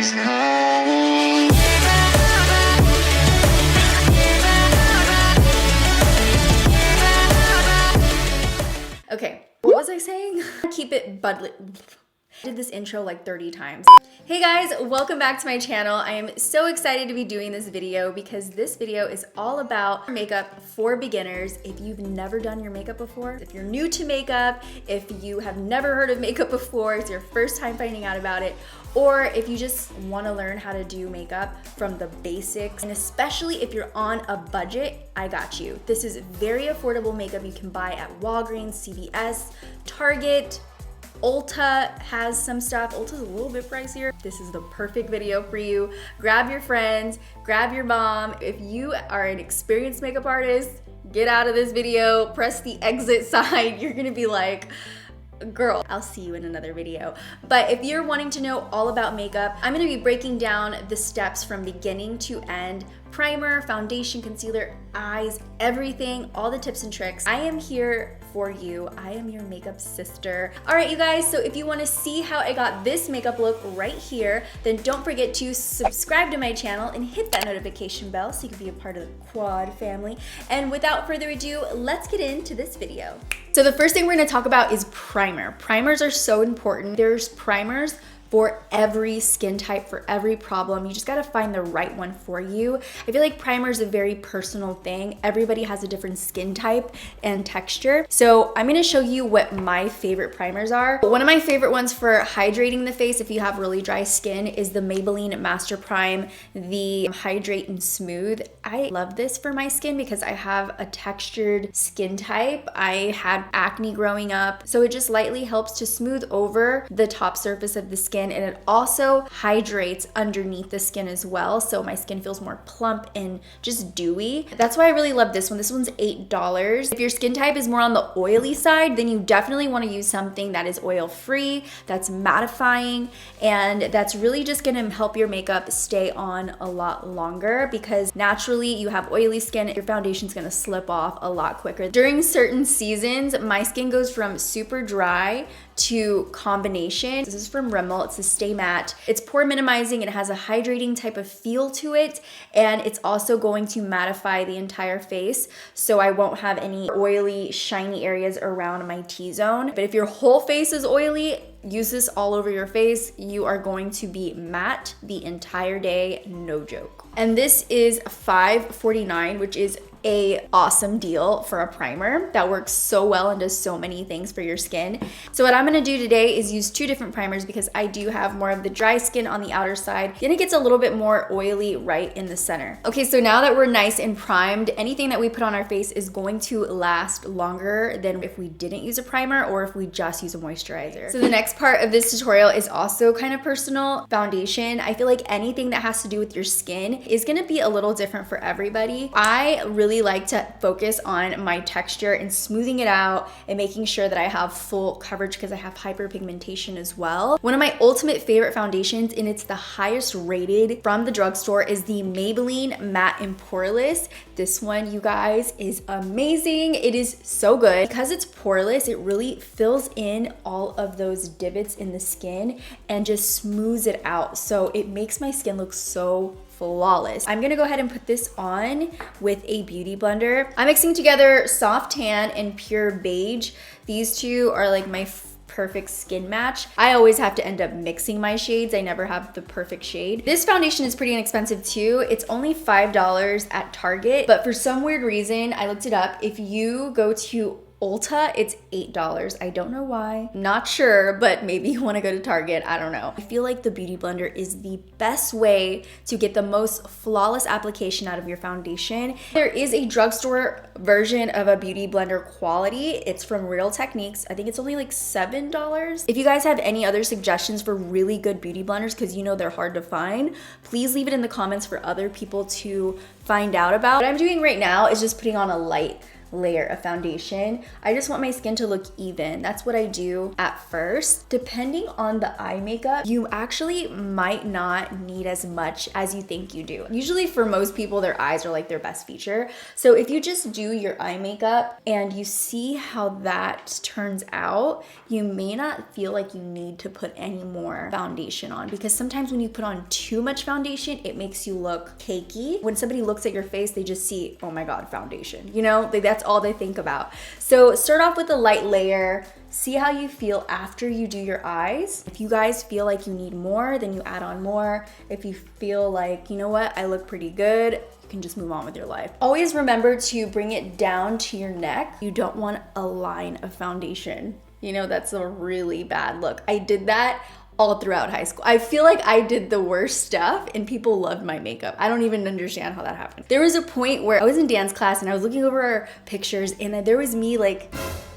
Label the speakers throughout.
Speaker 1: Okay, what was I saying? Keep it budlet. I did this intro like 30 times. Hey guys, welcome back to my channel. I am so excited to be doing this video because this video is all about makeup for beginners. If you've never done your makeup before, if you're new to makeup, if you have never heard of makeup before, it's your first time finding out about it, or if you just want to learn how to do makeup from the basics, and especially if you're on a budget, I got you. This is very affordable makeup you can buy at Walgreens, CVS, Target. Ulta has some stuff. Ulta's a little bit pricier. This is the perfect video for you. Grab your friends, grab your mom. If you are an experienced makeup artist, get out of this video, press the exit sign. You're gonna be like, girl, I'll see you in another video. But if you're wanting to know all about makeup, I'm gonna be breaking down the steps from beginning to end. Primer, foundation, concealer, eyes, everything, all the tips and tricks. I am here for you. I am your makeup sister. All right, you guys, so if you wanna see how I got this makeup look right here, then don't forget to subscribe to my channel and hit that notification bell so you can be a part of the Quad family. And without further ado, let's get into this video. So the first thing we're gonna talk about is primer. Primers are so important. There's primers for every skin type, for every problem. You just gotta find the right one for you. I feel like primer is a very personal thing. Everybody has a different skin type and texture. So I'm gonna show you what my favorite primers are. One of my favorite ones for hydrating the face if you have really dry skin is the Maybelline Master Prime, the Hydrate and Smooth. I love this for my skin because I have a textured skin type. I had acne growing up, so it just lightly helps to smooth over the top surface of the skin, and it also hydrates underneath the skin as well, so my skin feels more plump and just dewy. That's why I really love this one. This one's $8. If your skin type is more on the oily side, then you definitely want to use something that is oil-free, that's mattifying, and that's really just gonna help your makeup stay on a lot longer, because naturally you have oily skin, your foundation's gonna slip off a lot quicker. During certain seasons, my skin goes from super dry to combination. This is from Rimmel. It's a Stay Matte. It's pore minimizing. It has a hydrating type of feel to it, and it's also going to mattify the entire face, so I won't have any oily, shiny areas around my T-zone. But if your whole face is oily, use this all over your face. You are going to be matte the entire day, no joke. And this is $5.49, which is a awesome deal for a primer that works so well and does so many things for your skin. So what I'm gonna do today is use two different primers because I do have more of the dry skin on the outer side, and it gets a little bit more oily right in the center. Okay, so now that we're nice and primed, anything that we put on our face is going to last longer than if we didn't use a primer or if we just use a moisturizer. So the next part of this tutorial is also kind of personal. Foundation. I feel like anything that has to do with your skin is gonna be a little different for everybody. I really like to focus on my texture and smoothing it out and making sure that I have full coverage because I have hyperpigmentation as well. One of my ultimate favorite foundations, and it's the highest rated from the drugstore, is the Maybelline Matte and Poreless. This one, you guys, is amazing. It is so good. Because it's poreless, it really fills in all of those divots in the skin and just smooths it out. So it makes my skin look so flawless. I'm gonna go ahead and put this on with a beauty blender. I'm mixing together Soft Tan and Pure Beige. These two are like my perfect skin match. I always have to end up mixing my shades. I never have the perfect shade. This foundation is pretty inexpensive too. It's only $5 at Target, but for some weird reason, I looked it up. If you go to Ulta, it's $8. I don't know why. Not sure, but maybe you want to go to Target. I don't know. I feel like the Beauty Blender is the best way to get the most flawless application out of your foundation. There is a drugstore version of a Beauty Blender quality. It's from Real Techniques. I think it's only like $7. If you guys have any other suggestions for really good beauty blenders, because you know they're hard to find, please leave it in the comments for other people to find out about. What I'm doing right now is just putting on a light layer of foundation. I just want my skin to look even. That's what I do at first. Depending on the eye makeup, you actually might not need as much as you think you do. Usually for most people, their eyes are like their best feature. So if you just do your eye makeup and you see how that turns out, you may not feel like you need to put any more foundation on, because sometimes when you put on too much foundation, it makes you look cakey. When somebody looks at your face, they just see, oh my God, foundation. You know, that's all they think about. So start off with a light layer. See how you feel after you do your eyes. If you guys feel like you need more, then you add on more. If you feel like, you know what, I look pretty good, you can just move on with your life. Always remember to bring it down to your neck. You don't want a line of foundation. You know, that's a really bad look. I did that all throughout high school. I feel like I did the worst stuff and people loved my makeup. I don't even understand how that happened. There was a point where I was in dance class and I was looking over our pictures and there was me like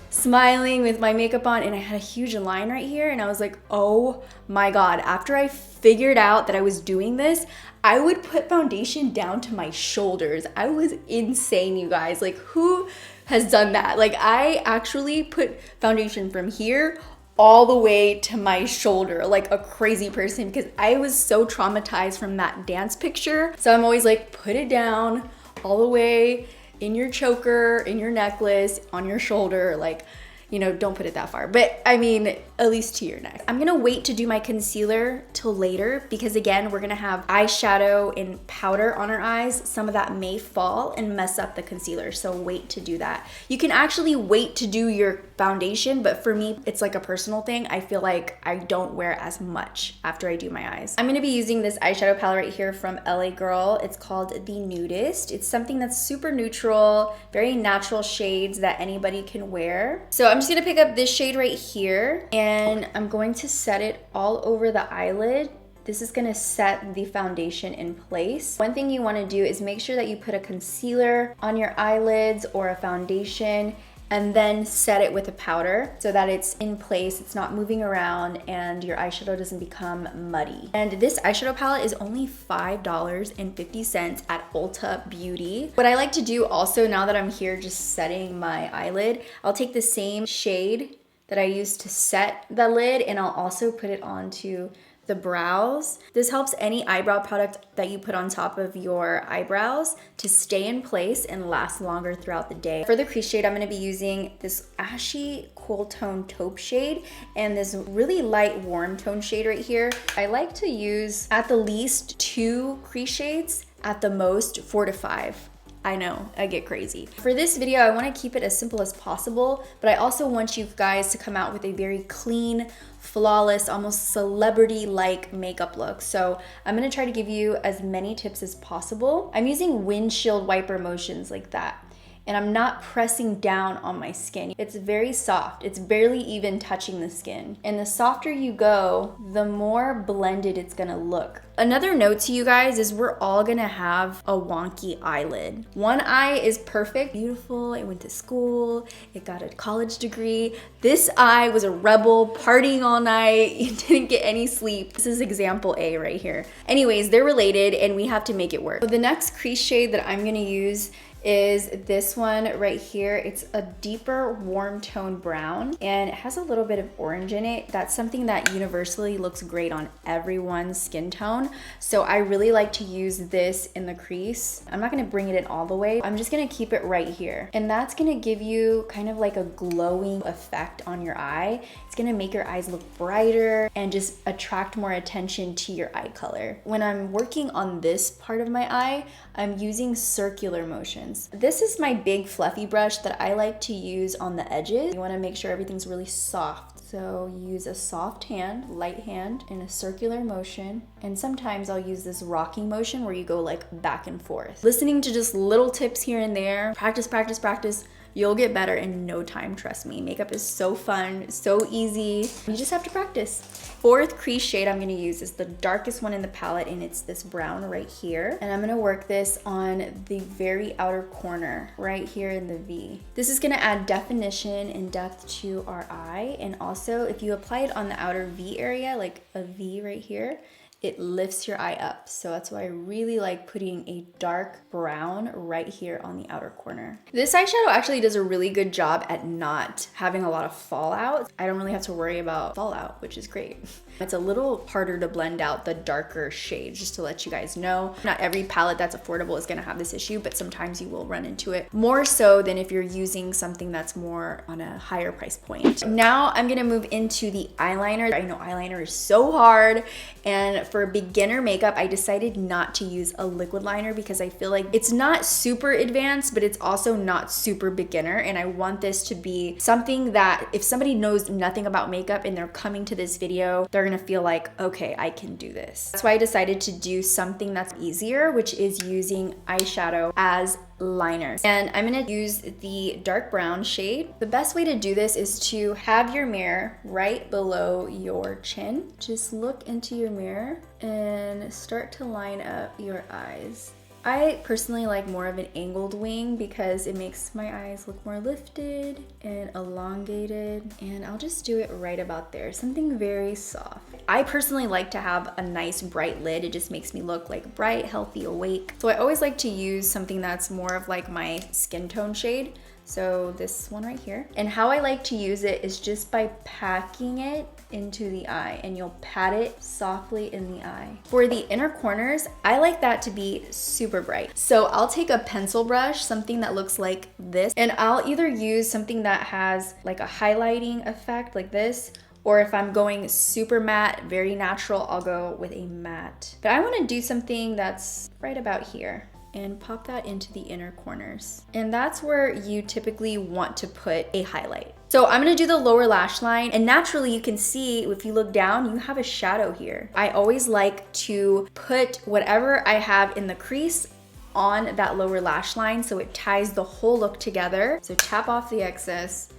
Speaker 1: smiling with my makeup on and I had a huge line right here and I was like, oh my God. After I figured out that I was doing this, I would put foundation down to my shoulders. I was insane, you guys. Like, who has done that? Like, I actually put foundation from here all the way to my shoulder like a crazy person because I was so traumatized from that dance picture. So I'm always like, put it down all the way in your choker, in your necklace, on your shoulder, like, you know, don't put it that far. But I mean, at least to your neck. I'm gonna wait to do my concealer till later because again, we're gonna have eyeshadow and powder on our eyes. Some of that may fall and mess up the concealer, so wait to do that. You can actually wait to do your foundation, but for me, it's like a personal thing. I feel like I don't wear as much after I do my eyes. I'm gonna be using this eyeshadow palette right here from LA Girl. It's called the Nudist. It's something that's super neutral, very natural shades that anybody can wear. So I'm just gonna pick up this shade right here and I'm going to set it all over the eyelid. This is gonna set the foundation in place. One thing you wanna do is make sure that you put a concealer on your eyelids or a foundation and then set it with a powder so that it's in place, it's not moving around and your eyeshadow doesn't become muddy. And this eyeshadow palette is only $5.50 at Ulta Beauty. What I like to do also now that I'm here just setting my eyelid, I'll take the same shade that I used to set the lid and I'll also put it onto the brows. This helps any eyebrow product that you put on top of your eyebrows to stay in place and last longer throughout the day. For the crease shade, I'm gonna be using this ashy cool tone taupe shade and this really light warm tone shade right here. I like to use at the least 2 crease shades, at the most 4 to 5. I know, I get crazy. For this video, I wanna keep it as simple as possible, but I also want you guys to come out with a very clean, flawless, almost celebrity-like makeup look. So I'm gonna try to give you as many tips as possible. I'm using windshield wiper motions like that. And I'm not pressing down on my skin. It's very soft. It's barely even touching the skin. And the softer you go, the more blended it's gonna look. Another note to you guys is we're all gonna have a wonky eyelid. One eye is perfect, beautiful, it went to school, it got a college degree. This eye was a rebel, partying all night, it didn't get any sleep. This is example A right here. Anyways, they're related and we have to make it work. So the next crease shade that I'm gonna use is this one right here. It's a deeper warm tone brown and it has a little bit of orange in it. That's something that universally looks great on everyone's skin tone. So I really like to use this in the crease. I'm not gonna bring it in all the way. I'm just gonna keep it right here. And that's gonna give you kind of like a glowing effect on your eye. It's gonna make your eyes look brighter and just attract more attention to your eye color. When I'm working on this part of my eye, I'm using circular motions. This is my big fluffy brush that I like to use on the edges. You wanna make sure everything's really soft. So use a soft hand, light hand, in a circular motion. And sometimes I'll use this rocking motion where you go like back and forth. Listening to just little tips here and there, practice, practice, practice. You'll get better in no time, trust me. Makeup is so fun, so easy. You just have to practice. Fourth crease shade I'm gonna use is the darkest one in the palette and it's this brown right here. And I'm gonna work this on the very outer corner, right here in the V. This is gonna add definition and depth to our eye. And also if you apply it on the outer V area, like a V right here, it lifts your eye up. So that's why I really like putting a dark brown right here on the outer corner. This eyeshadow actually does a really good job at not having a lot of fallout. I don't really have to worry about fallout, which is great. It's a little harder to blend out the darker shades, just to let you guys know. Not every palette that's affordable is gonna have this issue, but sometimes you will run into it more so than if you're using something that's more on a higher price point. Now I'm gonna move into the eyeliner. I know eyeliner is so hard, and for beginner makeup, I decided not to use a liquid liner because I feel like it's not super advanced, but it's also not super beginner. And I want this to be something that if somebody knows nothing about makeup and they're coming to this video, they're gonna feel like, okay, I can do this. That's why I decided to do something that's easier, which is using eyeshadow as liner. And I'm gonna use the dark brown shade. The best way to do this is to have your mirror right below your chin. Just look into your mirror and start to line up your eyes. I personally like more of an angled wing because it makes my eyes look more lifted and elongated, and I'll just do it right about there, something very soft. I personally like to have a nice bright lid. It just makes me look like bright, healthy, awake. So I always like to use something that's more of like my skin tone shade. So this one right here. And how I like to use it is just by packing it into the eye, and you'll pat it softly in the eye. For the inner corners, I like that to be super bright. So I'll take a pencil brush, something that looks like this, and I'll either use something that has like a highlighting effect like this, or if I'm going super matte, very natural, I'll go with a matte. But I wanna do something that's right about here and pop that into the inner corners. And that's where you typically want to put a highlight. So I'm gonna do the lower lash line, and naturally you can see if you look down, you have a shadow here. I always like to put whatever I have in the crease on that lower lash line so it ties the whole look together. So tap off the excess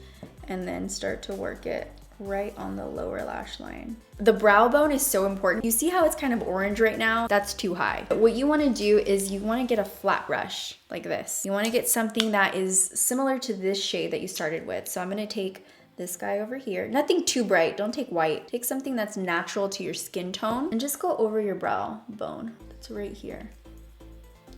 Speaker 1: and then start to work it right on the lower lash line. The brow bone is so important. You see how it's kind of orange right now? That's too high. But what you wanna do is you wanna get a flat brush like this. You wanna get something that is similar to this shade that you started with. So I'm gonna take this guy over here. Nothing too bright, don't take white. Take something that's natural to your skin tone and just go over your brow bone. That's right here.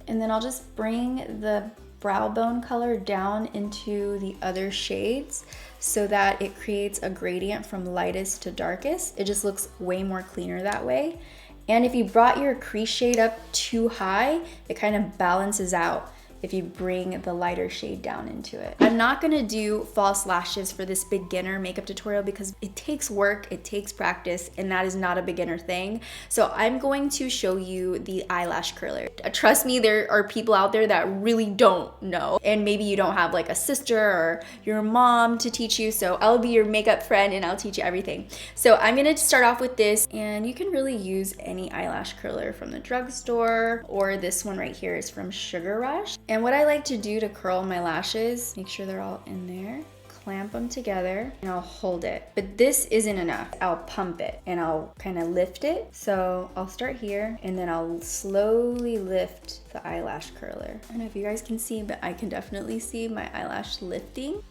Speaker 1: And then I'll just bring the brow bone color down into the other shades so that it creates a gradient from lightest to darkest. It just looks way more cleaner that way. And if you brought your crease shade up too high, it kind of balances out if you bring the lighter shade down into it. I'm not gonna do false lashes for this beginner makeup tutorial because it takes work, it takes practice, and that is not a beginner thing. So I'm going to show you the eyelash curler. Trust me, there are people out there that really don't know, and maybe you don't have like a sister or your mom to teach you, so I'll be your makeup friend and I'll teach you everything. So I'm gonna start off with this, and you can really use any eyelash curler from the drugstore, or this one right here is from Sugar Rush. And what I like to do to curl my lashes, make sure they're all in there, clamp them together, and I'll hold it. But this isn't enough. I'll pump it and I'll kind of lift it. So I'll start here and then I'll slowly lift the eyelash curler. I don't know if you guys can see, but I can definitely see my eyelash lifting.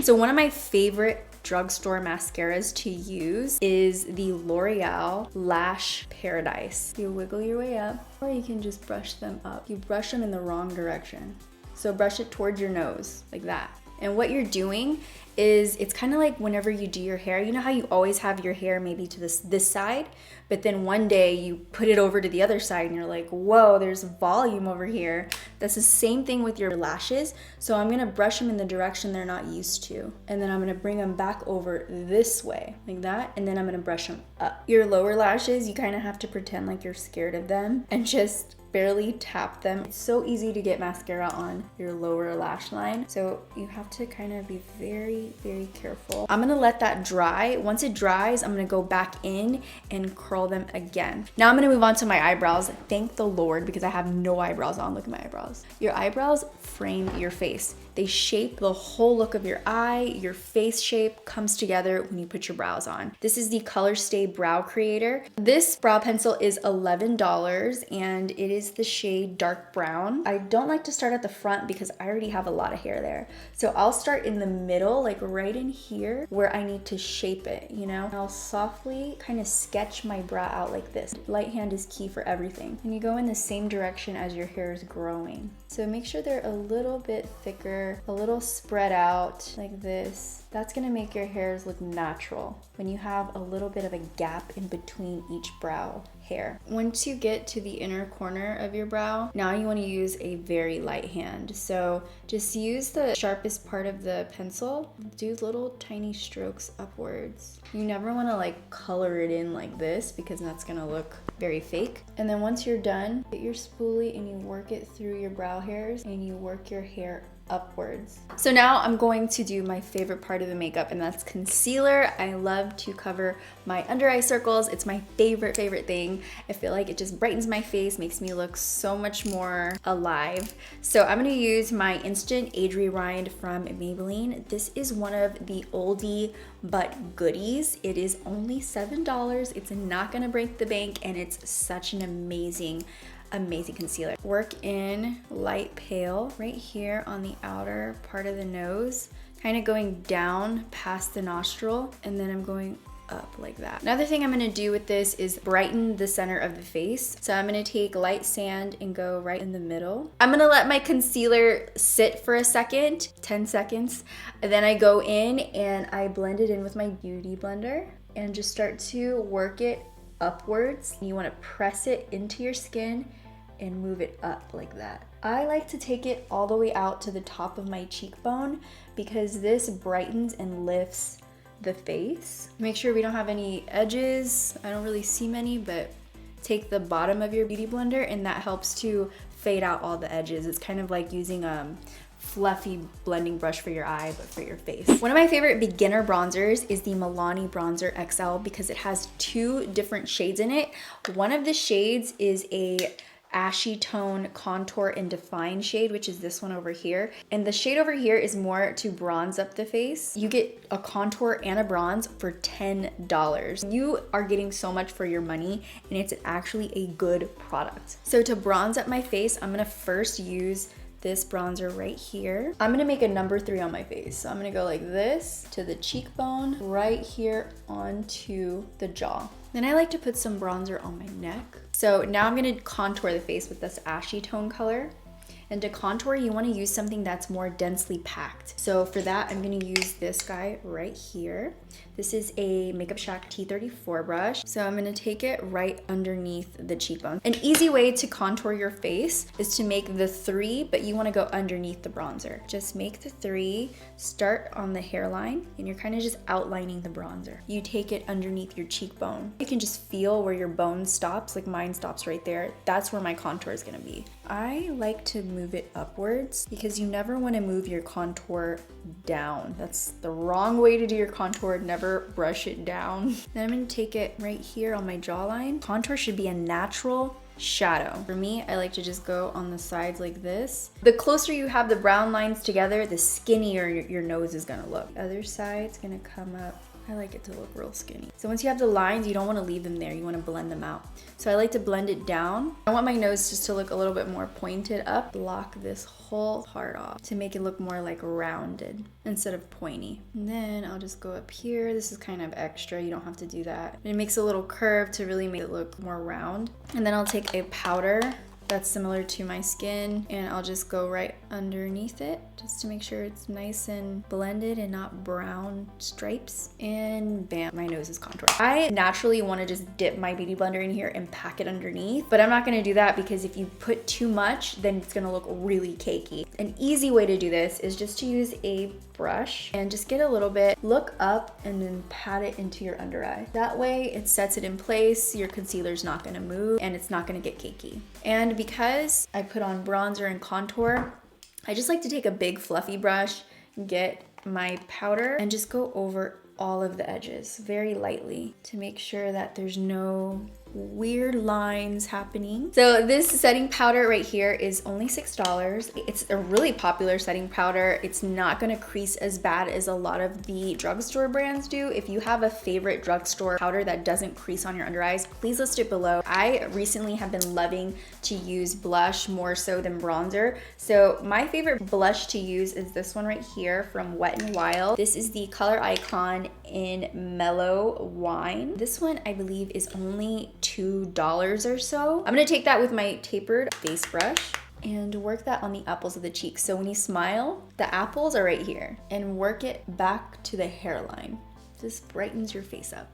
Speaker 1: So one of my favorite drugstore mascaras to use is the L'Oreal Lash Paradise. You wiggle your way up, or you can just brush them up. You brush them in the wrong direction. So brush it towards your nose, like that. And what you're doing is, it's kind of like whenever you do your hair, you know how you always have your hair maybe to this side, but then one day you put it over to the other side and you're like, whoa, there's volume over here. That's the same thing with your lashes. So I'm gonna brush them in the direction they're not used to. And then I'm gonna bring them back over this way, like that. And then I'm gonna brush them up. Your lower lashes, you kind of have to pretend like you're scared of them and just barely tap them. It's so easy to get mascara on your lower lash line. So you have to kind of be very, very careful. I'm gonna let that dry. Once it dries, I'm gonna go back in and curl them again. Now I'm gonna move on to my eyebrows. Thank the Lord, because I have no eyebrows on. Look at my eyebrows. Your eyebrows frame your face. They shape the whole look of your eye. Your face shape comes together when you put your brows on. This is the Colorstay Brow Creator. This brow pencil is $11 and it is the shade dark brown. I don't like to start at the front because I already have a lot of hair there. So I'll start in the middle, like right in here where I need to shape it, you know? I'll softly kind of sketch my brow out like this. Light hand is key for everything. And you go in the same direction as your hair is growing. So make sure they're a little bit thicker, a little spread out like this. That's gonna make your hairs look natural when you have a little bit of a gap in between each brow hair. Once you get to the inner corner of your brow, now you wanna use a very light hand. So just use the sharpest part of the pencil, do little tiny strokes upwards. You never wanna like color it in like this because that's gonna look very fake. And then once you're done, get your spoolie and you work it through your brow hairs and you work your hair upwards. So now I'm going to do my favorite part of the makeup, and that's concealer. I love to cover my under eye circles. It's my favorite thing. I feel like it just brightens my face, makes me look so much more alive. So I'm gonna use my Instant Age Rewind from Maybelline. This is one of the oldie but goodies. It is only $7. It's not gonna break the bank, and it's such an amazing concealer. Work in light pale right here on the outer part of the nose, kind of going down past the nostril, and then I'm going up like that. Another thing I'm gonna do with this is brighten the center of the face. So I'm gonna take light sand and go right in the middle. I'm gonna let my concealer sit for a second, 10 seconds, and then I go in and I blend it in with my beauty blender and just start to work it upwards. You wanna press it into your skin and move it up like that. I like to take it all the way out to the top of my cheekbone because this brightens and lifts the face. Make sure we don't have any edges. I don't really see many, but take the bottom of your beauty blender and that helps to fade out all the edges. It's kind of like using a fluffy blending brush for your eye, but for your face. One of my favorite beginner bronzers is the Milani Bronzer XL because it has 2 different shades in it. One of the shades is a ashy tone contour and define shade, which is this one over here. And the shade over here is more to bronze up the face. You get a contour and a bronze for $10. You are getting so much for your money, and it's actually a good product. So to bronze up my face, I'm gonna first use this bronzer right here. I'm gonna make a number 3 on my face. So I'm gonna go like this to the cheekbone, right here onto the jaw. Then I like to put some bronzer on my neck. So now I'm gonna contour the face with this ashy tone color. And to contour, you wanna use something that's more densely packed. So for that, I'm gonna use this guy right here. This is a Makeup Shack T34 brush. So I'm gonna take it right underneath the cheekbone. An easy way to contour your face is to make the 3, but you wanna go underneath the bronzer. Just make the 3, start on the hairline, and you're kind of just outlining the bronzer. You take it underneath your cheekbone. You can just feel where your bone stops, like mine stops right there. That's where my contour is gonna be. I like to move it upwards because you never wanna move your contour down. That's the wrong way to do your contour. Never brush it down. Then I'm gonna take it right here on my jawline. Contour should be a natural shadow. For me, I like to just go on the sides like this. The closer you have the brown lines together, the skinnier your nose is gonna look. Other side's gonna come up. I like it to look real skinny. So once you have the lines, you don't want to leave them there. You want to blend them out. So I like to blend it down. I want my nose just to look a little bit more pointed up. Block this whole part off to make it look more like rounded instead of pointy. And then I'll just go up here. This is kind of extra. You don't have to do that. It makes a little curve to really make it look more round. And then I'll take a powder that's similar to my skin, and I'll just go right underneath it just to make sure it's nice and blended and not brown stripes. And bam, my nose is contoured. I naturally want to just dip my beauty blender in here and pack it underneath, but I'm not going to do that because if you put too much, then it's going to look really cakey. An easy way to do this is just to use a brush and just get a little bit, look up, and then pat it into your under eye. That way it sets it in place, your concealer's not gonna move, and it's not gonna get cakey. And because I put on bronzer and contour, I just like to take a big fluffy brush, get my powder, and just go over all of the edges very lightly to make sure that there's no weird lines happening. So this setting powder right here is only $6. It's a really popular setting powder. It's not gonna crease as bad as a lot of the drugstore brands do. If you have a favorite drugstore powder that doesn't crease on your under eyes, please list it below. I recently have been loving to use blush more so than bronzer. So my favorite blush to use is this one right here from Wet n Wild. This is the Color Icon in Mellow Wine. This one I believe is only $2 or so. I'm gonna take that with my tapered base brush and work that on the apples of the cheeks. So when you smile, the apples are right here, and work it back to the hairline. This brightens your face up.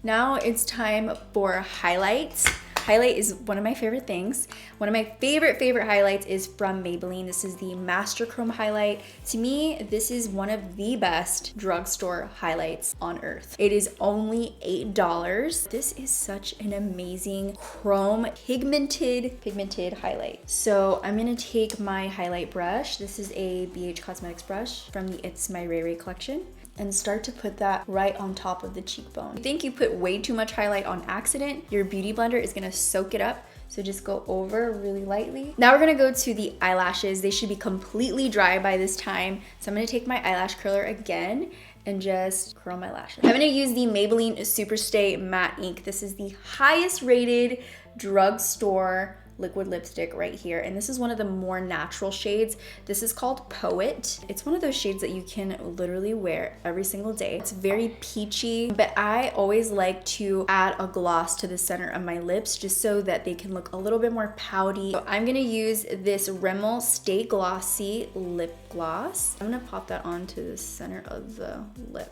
Speaker 1: Now it's time for highlights. Highlight is one of my favorite things. One of my favorite highlights is from Maybelline. This is the Master Chrome highlight. To me, this is one of the best drugstore highlights on earth. It is only $8. This is such an amazing chrome pigmented highlight. So I'm gonna take my highlight brush. This is a BH Cosmetics brush from the It's My Ray Ray collection, and start to put that right on top of the cheekbone. If you think you put way too much highlight on accident, your beauty blender is gonna soak it up. So just go over really lightly. Now we're gonna go to the eyelashes. They should be completely dry by this time. So I'm gonna take my eyelash curler again and just curl my lashes. I'm gonna use the Maybelline Superstay Matte Ink. This is the highest rated drugstore liquid lipstick right here, and this is one of the more natural shades. This is called Poet. It's one of those shades that you can literally wear every single day. It's very peachy, but I always like to add a gloss to the center of my lips just so that they can look a little bit more pouty. So I'm gonna use this Rimmel Stay Glossy lip gloss. I'm gonna pop that onto the center of the lip.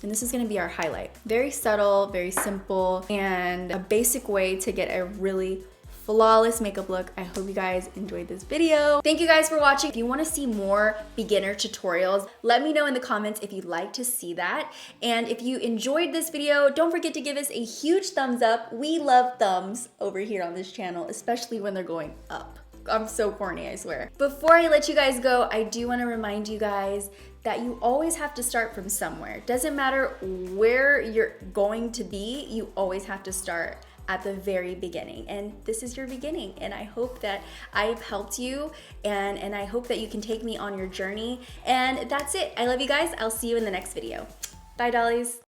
Speaker 1: And this is gonna be our highlight. Very subtle, very simple, and a basic way to get a really flawless makeup look. I hope you guys enjoyed this video. Thank you guys for watching. If you want to see more beginner tutorials, let me know in the comments if you'd like to see that. And if you enjoyed this video, don't forget to give us a huge thumbs up. We love thumbs over here on this channel, especially when they're going up. I'm so corny, I swear. Before I let you guys go, I do want to remind you guys that you always have to start from somewhere. Doesn't matter where you're going to be, you always have to start at the very beginning, and this is your beginning, and I hope that I've helped you, and I hope that you can take me on your journey. And that's it. I love you guys. I'll see you in the next video. Bye, dollies.